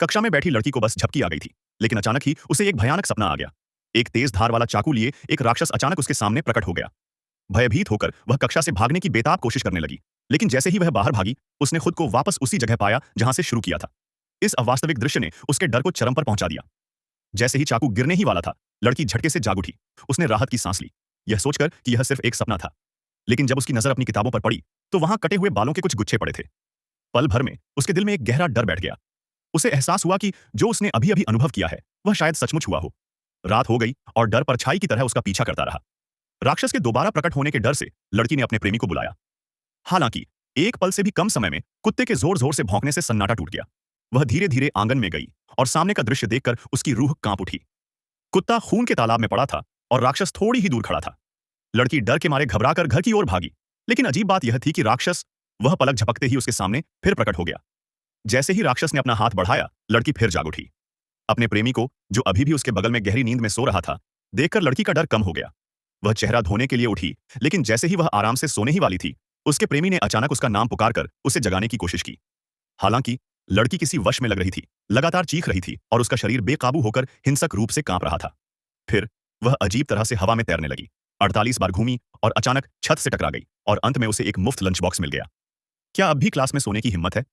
कक्षा में बैठी लड़की को बस झपकी आ गई थी, लेकिन अचानक ही उसे एक भयानक सपना आ गया। एक तेज धार वाला चाकू लिए एक राक्षस अचानक उसके सामने प्रकट हो गया। भयभीत होकर वह कक्षा से भागने की बेताब कोशिश करने लगी, लेकिन जैसे ही वह बाहर भागी, उसने खुद को वापस उसी जगह पाया जहां से शुरू किया था। इस अवास्तविक दृश्य ने उसके डर को चरम पर पहुंचा दिया। जैसे ही चाकू गिरने ही वाला था, लड़की झटके से जाग उठी। उसने राहत की सांस ली, यह सोचकर कि यह सिर्फ एक सपना था। लेकिन जब उसकी नजर अपनी किताबों पर पड़ी, तो वहां कटे हुए बालों के कुछ गुच्छे पड़े थे। पल भर में उसके दिल में एक गहरा डर बैठ गया। उसे एहसास हुआ कि जो उसने अभी अभी अनुभव किया है, वह शायद सचमुच हुआ हो। रात हो गई और डर परछाई की तरह उसका पीछा करता रहा। राक्षस के दोबारा प्रकट होने के डर से लड़की ने अपने प्रेमी को बुलाया। हालांकि एक पल से भी कम समय में कुत्ते के जोर जोर से भौंकने से सन्नाटा टूट गया। वह धीरे धीरे आंगन में गई और सामने का दृश्य देखकर उसकी रूह कांप उठी। कुत्ता खून के तालाब में पड़ा था और राक्षस थोड़ी ही दूर खड़ा था। लड़की डर के मारे घबराकर घर की ओर भागी, लेकिन अजीब बात यह थी कि राक्षस वह पलक झपकते ही उसके सामने फिर प्रकट हो गया। जैसे ही राक्षस ने अपना हाथ बढ़ाया, लड़की फिर जाग उठी। अपने प्रेमी को, जो अभी भी उसके बगल में गहरी नींद में सो रहा था, देखकर लड़की का डर कम हो गया। वह चेहरा धोने के लिए उठी, लेकिन जैसे ही वह आराम से सोने ही वाली थी, उसके प्रेमी ने अचानक उसका नाम पुकारकर उसे जगाने की कोशिश की। हालांकि लड़की किसी वश में लग रही थी, लगातार चीख रही थी और उसका शरीर बेकाबू होकर हिंसक रूप से कांप रहा था। फिर वह अजीब तरह से हवा में तैरने लगी, 48 बार घूमी और अचानक छत से टकरा गई और अंत में उसे एक मुफ्त लंच बॉक्स मिल गया। क्या अब भी क्लास में सोने की हिम्मत है?